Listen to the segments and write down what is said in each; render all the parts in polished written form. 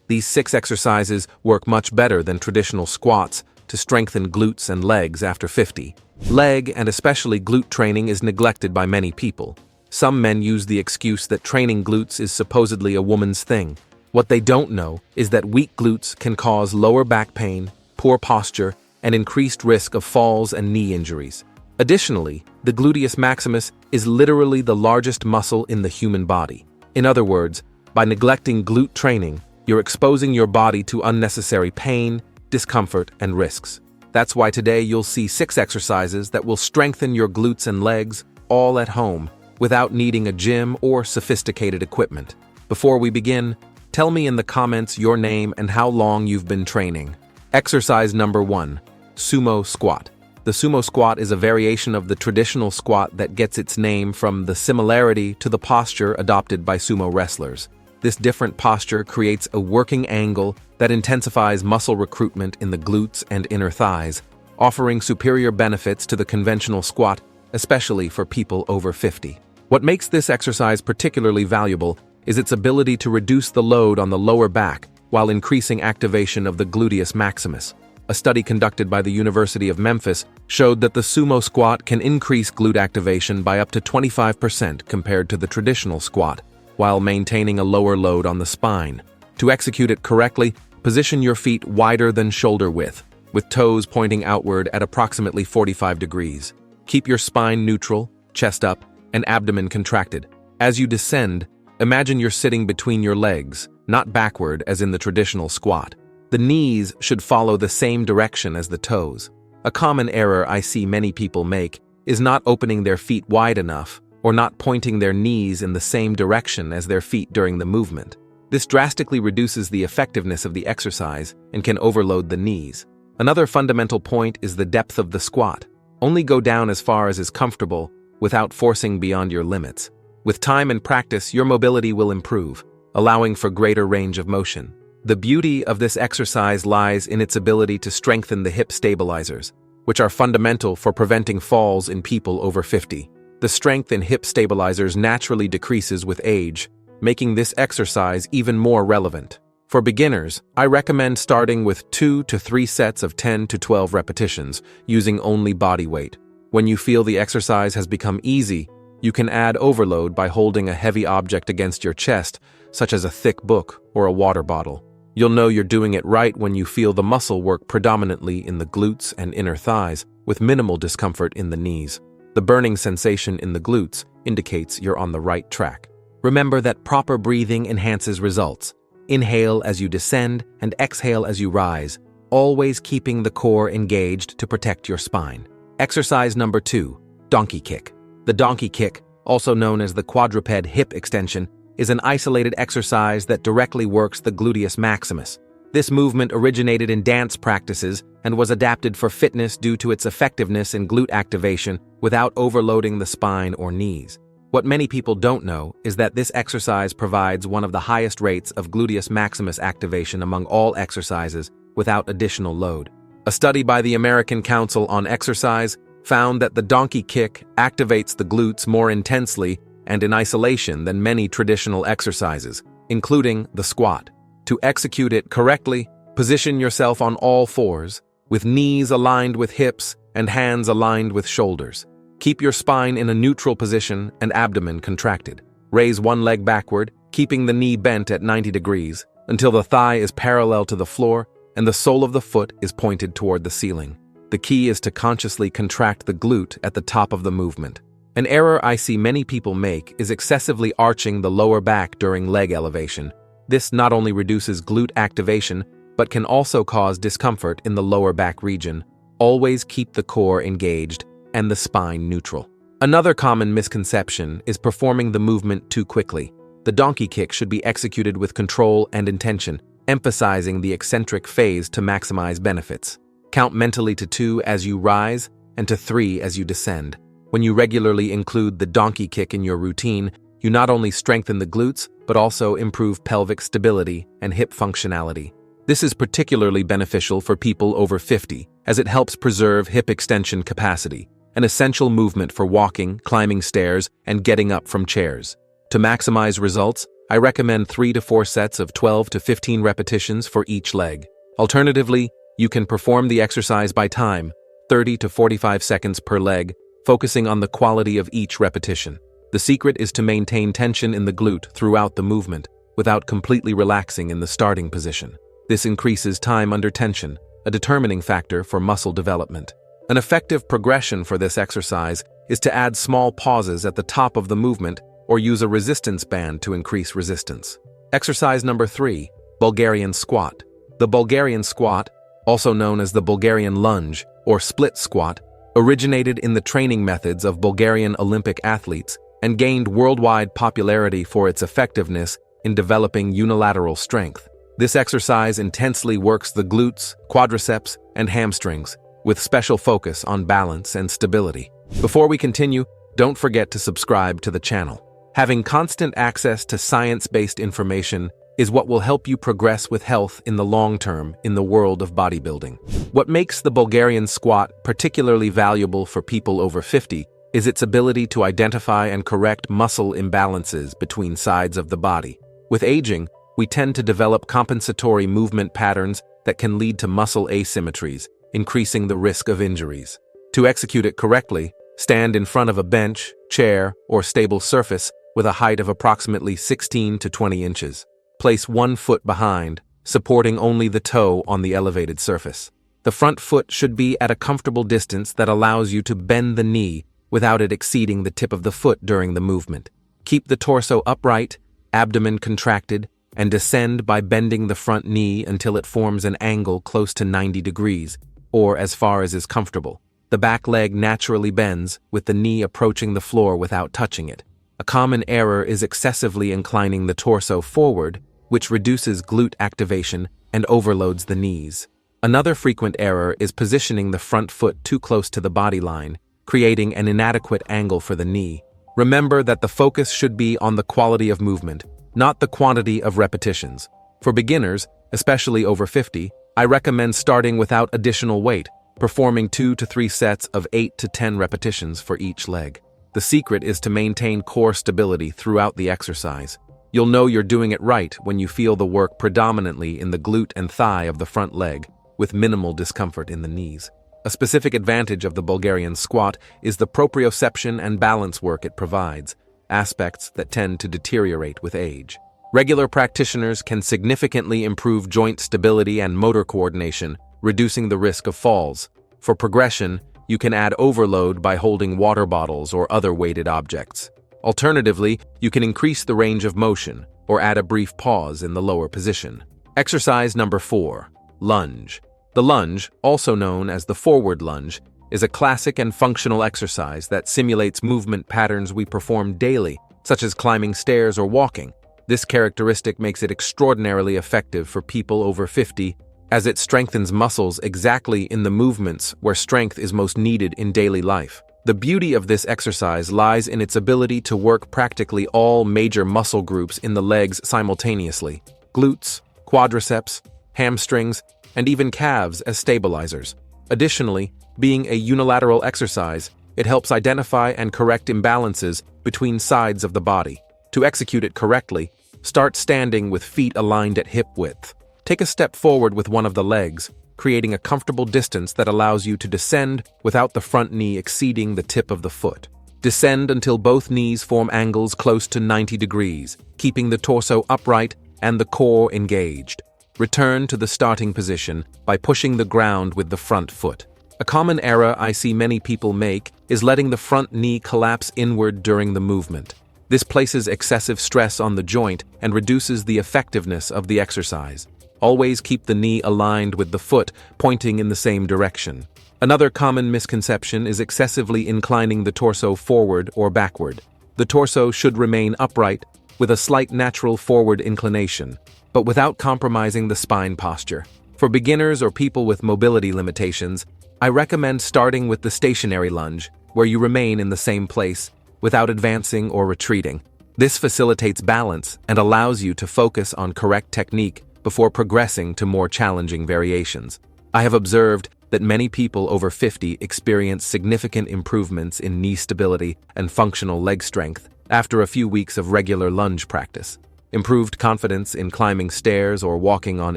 These 6 exercises work much better than traditional squats to strengthen glutes and legs after 50. Leg and especially glute training is neglected by many people. Some men use the excuse that training glutes is supposedly a woman's thing. What they don't know is that weak glutes can cause lower back pain, poor posture, and increased risk of falls and knee injuries. Additionally, the gluteus maximus is literally the largest muscle in the human body. In other words, by neglecting glute training, you're exposing your body to unnecessary pain, discomfort, and risks. That's why today you'll see 6 exercises that will strengthen your glutes and legs all at home without needing a gym or sophisticated equipment. Before we begin, tell me in the comments your name and how long you've been training. Exercise number 1, Sumo squat. The sumo squat is a variation of the traditional squat that gets its name from the similarity to the posture adopted by sumo wrestlers. This different posture creates a working angle that intensifies muscle recruitment in the glutes and inner thighs, offering superior benefits to the conventional squat, especially for people over 50. What makes this exercise particularly valuable is its ability to reduce the load on the lower back while increasing activation of the gluteus maximus. A study conducted by the University of Memphis showed that the sumo squat can increase glute activation by up to 25% compared to the traditional squat, while maintaining a lower load on the spine. To execute it correctly, position your feet wider than shoulder width, with toes pointing outward at approximately 45 degrees. Keep your spine neutral, chest up, and abdomen contracted. As you descend, imagine you're sitting between your legs, not backward as in the traditional squat. The knees should follow the same direction as the toes. A common error I see many people make is not opening their feet wide enough or not pointing their knees in the same direction as their feet during the movement. This drastically reduces the effectiveness of the exercise and can overload the knees. Another fundamental point is the depth of the squat. Only go down as far as is comfortable without forcing beyond your limits. With time and practice, your mobility will improve, allowing for greater range of motion. The beauty of this exercise lies in its ability to strengthen the hip stabilizers, which are fundamental for preventing falls in people over 50. The strength in hip stabilizers naturally decreases with age, making this exercise even more relevant. For beginners, I recommend starting with 2 to 3 sets of 10 to 12 repetitions, using only body weight. When you feel the exercise has become easy, you can add overload by holding a heavy object against your chest, such as a thick book or a water bottle. You'll know you're doing it right when you feel the muscle work predominantly in the glutes and inner thighs, with minimal discomfort in the knees. The burning sensation in the glutes indicates you're on the right track. Remember that proper breathing enhances results. Inhale as you descend and exhale as you rise, always keeping the core engaged to protect your spine. Exercise number 2, donkey kick. The donkey kick, also known as the quadruped hip extension, is an isolated exercise that directly works the gluteus maximus. This movement originated in dance practices and was adapted for fitness due to its effectiveness in glute activation without overloading the spine or knees. What many people don't know is that this exercise provides one of the highest rates of gluteus maximus activation among all exercises without additional load. A study by the American Council on Exercise found that the donkey kick activates the glutes more intensely and in isolation than many traditional exercises, including the squat. To execute it correctly, position yourself on all fours, with knees aligned with hips and hands aligned with shoulders. Keep your spine in a neutral position and abdomen contracted. Raise one leg backward, keeping the knee bent at 90 degrees, until the thigh is parallel to the floor and the sole of the foot is pointed toward the ceiling. The key is to consciously contract the glute at the top of the movement. An error I see many people make is excessively arching the lower back during leg elevation. This not only reduces glute activation, but can also cause discomfort in the lower back region. Always keep the core engaged and the spine neutral. Another common misconception is performing the movement too quickly. The donkey kick should be executed with control and intention, emphasizing the eccentric phase to maximize benefits. Count mentally to 2 as you rise and to 3 as you descend. When you regularly include the donkey kick in your routine, you not only strengthen the glutes, but also improve pelvic stability and hip functionality. This is particularly beneficial for people over 50, as it helps preserve hip extension capacity, an essential movement for walking, climbing stairs, and getting up from chairs. To maximize results, I recommend 3 to 4 sets of 12 to 15 repetitions for each leg. Alternatively, you can perform the exercise by time, 30 to 45 seconds per leg, focusing on the quality of each repetition. The secret is to maintain tension in the glute throughout the movement, without completely relaxing in the starting position. This increases time under tension, a determining factor for muscle development. An effective progression for this exercise is to add small pauses at the top of the movement or use a resistance band to increase resistance. Exercise number 3, Bulgarian squat. The Bulgarian squat, also known as the Bulgarian lunge or split squat, originated in the training methods of Bulgarian Olympic athletes and gained worldwide popularity for its effectiveness in developing unilateral strength. This exercise intensely works the glutes, quadriceps, and hamstrings, with special focus on balance and stability. Before we continue, don't forget to subscribe to the channel. Having constant access to science-based information is what will help you progress with health in the long term in the world of bodybuilding. What makes the Bulgarian squat particularly valuable for people over 50 is its ability to identify and correct muscle imbalances between sides of the body. With aging, we tend to develop compensatory movement patterns that can lead to muscle asymmetries, increasing the risk of injuries. To execute it correctly, stand in front of a bench, chair, or stable surface with a height of approximately 16 to 20 inches. Place one foot behind, supporting only the toe on the elevated surface. The front foot should be at a comfortable distance that allows you to bend the knee without it exceeding the tip of the foot during the movement. Keep the torso upright, abdomen contracted, and descend by bending the front knee until it forms an angle close to 90 degrees, or as far as is comfortable. The back leg naturally bends, with the knee approaching the floor without touching it. A common error is excessively inclining the torso forward, which reduces glute activation and overloads the knees. Another frequent error is positioning the front foot too close to the body line, creating an inadequate angle for the knee. Remember that the focus should be on the quality of movement, not the quantity of repetitions. For beginners, especially over 50, I recommend starting without additional weight, performing 2 to 3 sets of 8 to 10 repetitions for each leg. The secret is to maintain core stability throughout the exercise. You'll know you're doing it right when you feel the work predominantly in the glute and thigh of the front leg, with minimal discomfort in the knees. A specific advantage of the Bulgarian squat is the proprioception and balance work it provides, aspects that tend to deteriorate with age. Regular practitioners can significantly improve joint stability and motor coordination, reducing the risk of falls. For progression, you can add overload by holding water bottles or other weighted objects. Alternatively, you can increase the range of motion or add a brief pause in the lower position. Exercise number 4, lunge. The lunge, also known as the forward lunge, is a classic and functional exercise that simulates movement patterns we perform daily, such as climbing stairs or walking. This characteristic makes it extraordinarily effective for people over 50, as it strengthens muscles exactly in the movements where strength is most needed in daily life. The beauty of this exercise lies in its ability to work practically all major muscle groups in the legs simultaneously: glutes, quadriceps, hamstrings, and even calves as stabilizers. Additionally, being a unilateral exercise, it helps identify and correct imbalances between sides of the body. To execute it correctly, start standing with feet aligned at hip width. Take a step forward with one of the legs, creating a comfortable distance that allows you to descend without the front knee exceeding the tip of the foot. Descend until both knees form angles close to 90 degrees, keeping the torso upright and the core engaged. Return to the starting position by pushing the ground with the front foot. A common error I see many people make is letting the front knee collapse inward during the movement. This places excessive stress on the joint and reduces the effectiveness of the exercise. Always keep the knee aligned with the foot, pointing in the same direction. Another common misconception is excessively inclining the torso forward or backward. The torso should remain upright, with a slight natural forward inclination, but without compromising the spine posture. For beginners or people with mobility limitations, I recommend starting with the stationary lunge, where you remain in the same place, without advancing or retreating. This facilitates balance and allows you to focus on correct technique before progressing to more challenging variations. I have observed that many people over 50 experience significant improvements in knee stability and functional leg strength after a few weeks of regular lunge practice. Improved confidence in climbing stairs or walking on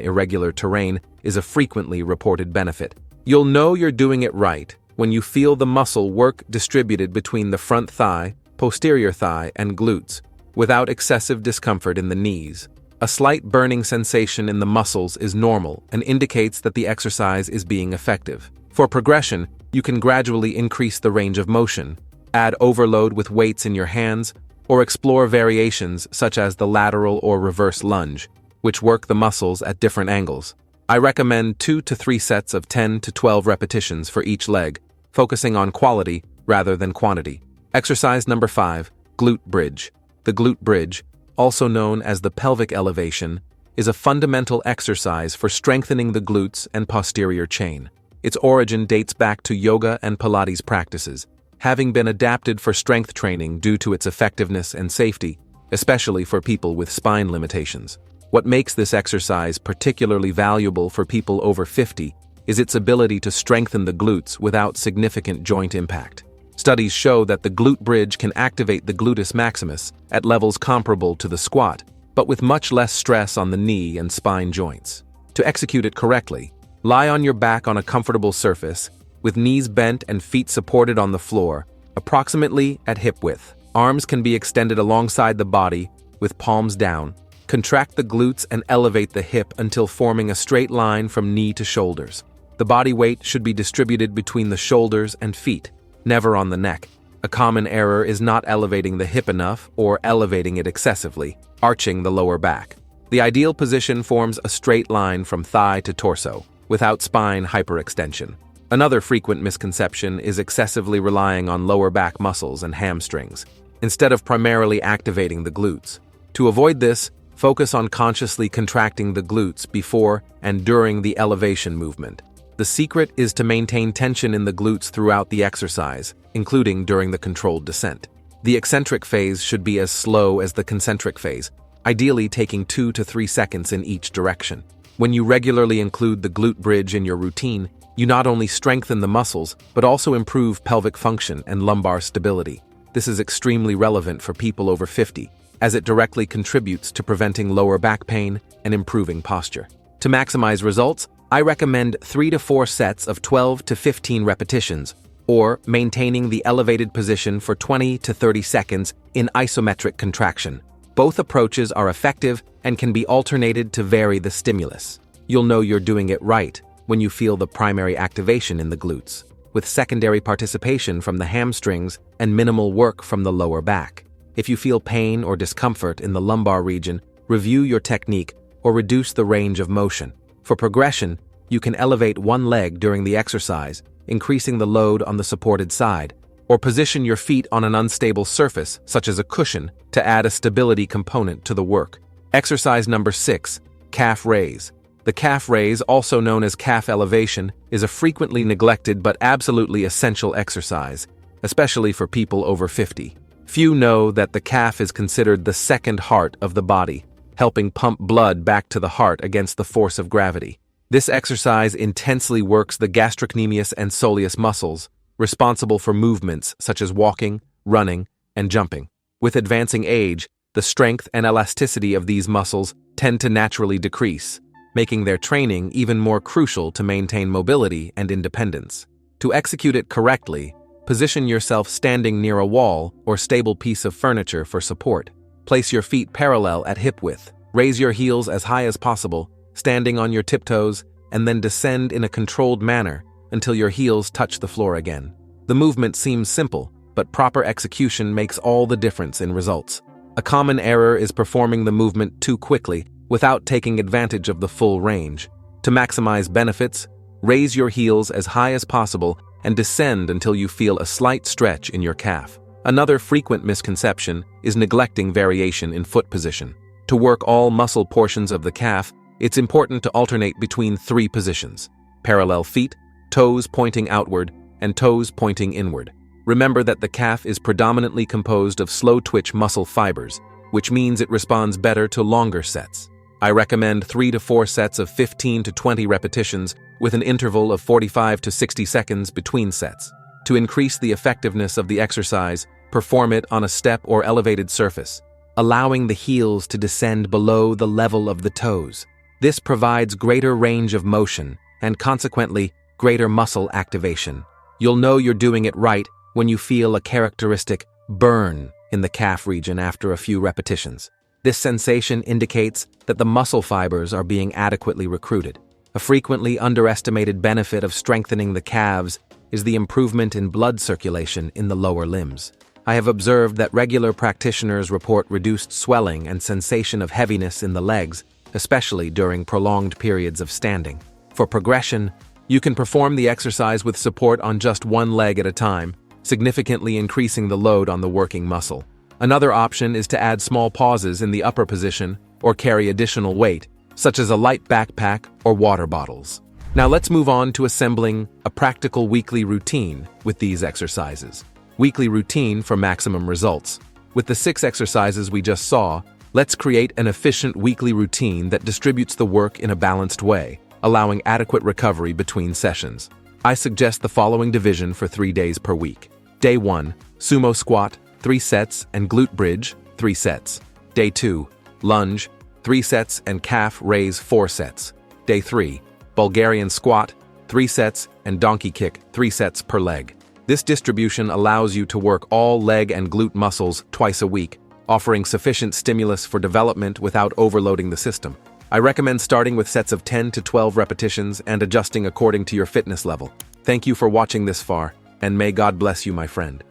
irregular terrain is a frequently reported benefit. You'll know you're doing it right when you feel the muscle work distributed between the front thigh, posterior thigh, and glutes, without excessive discomfort in the knees. A slight burning sensation in the muscles is normal and indicates that the exercise is being effective. For progression, you can gradually increase the range of motion, add overload with weights in your hands, or explore variations such as the lateral or reverse lunge, which work the muscles at different angles. I recommend 2 to 3 sets of 10 to 12 repetitions for each leg, focusing on quality rather than quantity. Exercise number 5, glute bridge. The glute bridge, also known as the pelvic elevation, is a fundamental exercise for strengthening the glutes and posterior chain. Its origin dates back to yoga and Pilates practices, having been adapted for strength training due to its effectiveness and safety, especially for people with spine limitations. What makes this exercise particularly valuable for people over 50 is its ability to strengthen the glutes without significant joint impact. Studies show that the glute bridge can activate the gluteus maximus at levels comparable to the squat, but with much less stress on the knee and spine joints. To execute it correctly, lie on your back on a comfortable surface, with knees bent and feet supported on the floor, approximately at hip width. Arms can be extended alongside the body, with palms down. Contract the glutes and elevate the hip until forming a straight line from knee to shoulders. The body weight should be distributed between the shoulders and feet, never on the neck. A common error is not elevating the hip enough or elevating it excessively, arching the lower back. The ideal position forms a straight line from thigh to torso, without spine hyperextension. Another frequent misconception is excessively relying on lower back muscles and hamstrings, instead of primarily activating the glutes. To avoid this, focus on consciously contracting the glutes before and during the elevation movement. The secret is to maintain tension in the glutes throughout the exercise, including during the controlled descent. The eccentric phase should be as slow as the concentric phase, ideally taking 2 to 3 seconds in each direction. When you regularly include the glute bridge in your routine, you not only strengthen the muscles, but also improve pelvic function and lumbar stability. This is extremely relevant for people over 50, as it directly contributes to preventing lower back pain and improving posture. To maximize results, I recommend 3 to 4 sets of 12 to 15 repetitions, or maintaining the elevated position for 20 to 30 seconds in isometric contraction. Both approaches are effective and can be alternated to vary the stimulus. You'll know you're doing it right when you feel the primary activation in the glutes, with secondary participation from the hamstrings and minimal work from the lower back. If you feel pain or discomfort in the lumbar region, review your technique or reduce the range of motion. For progression, you can elevate one leg during the exercise, increasing the load on the supported side, or position your feet on an unstable surface, such as a cushion, to add a stability component to the work. Exercise number 6, calf raise. The calf raise, also known as calf elevation, is a frequently neglected but absolutely essential exercise, especially for people over 50. Few know that the calf is considered the second heart of the body, helping pump blood back to the heart against the force of gravity. This exercise intensely works the gastrocnemius and soleus muscles, responsible for movements such as walking, running, and jumping. With advancing age, the strength and elasticity of these muscles tend to naturally decrease, making their training even more crucial to maintain mobility and independence. To execute it correctly, position yourself standing near a wall or stable piece of furniture for support. Place your feet parallel at hip width. Raise your heels as high as possible, standing on your tiptoes, and then descend in a controlled manner until your heels touch the floor again. The movement seems simple, but proper execution makes all the difference in results. A common error is performing the movement too quickly without taking advantage of the full range. To maximize benefits, raise your heels as high as possible and descend until you feel a slight stretch in your calf. Another frequent misconception is neglecting variation in foot position. To work all muscle portions of the calf, it's important to alternate between 3 positions: parallel feet, toes pointing outward, and toes pointing inward. Remember that the calf is predominantly composed of slow-twitch muscle fibers, which means it responds better to longer sets. I recommend 3 to 4 sets of 15 to 20 repetitions with an interval of 45 to 60 seconds between sets. To increase the effectiveness of the exercise, perform it on a step or elevated surface. allowing the heels to descend below the level of the toes. This provides greater range of motion and consequently greater muscle activation. You'll know you're doing it right when you feel a characteristic burn in the calf region after a few repetitions. This sensation indicates that the muscle fibers are being adequately recruited. A frequently underestimated benefit of strengthening the calves is the improvement in blood circulation in the lower limbs. I have observed that regular practitioners report reduced swelling and sensation of heaviness in the legs, especially during prolonged periods of standing. For progression, you can perform the exercise with support on just one leg at a time, significantly increasing the load on the working muscle. Another option is to add small pauses in the upper position or carry additional weight, such as a light backpack or water bottles. Now let's move on to assembling a practical weekly routine with these exercises. Weekly routine for maximum results. With the 6 exercises we just saw, let's create an efficient weekly routine that distributes the work in a balanced way, allowing adequate recovery between sessions. I suggest the following division for 3 days per week. Day 1, Sumo squat, 3 sets, and glute bridge, 3 sets. Day 2, lunge, 3 sets, and calf raise, 4 sets. Day 3, Bulgarian squat, 3 sets, and donkey kick, 3 sets per leg. This distribution allows you to work all leg and glute muscles twice a week, offering sufficient stimulus for development without overloading the system. I recommend starting with sets of 10 to 12 repetitions and adjusting according to your fitness level. Thank you for watching this far, and may God bless you, my friend.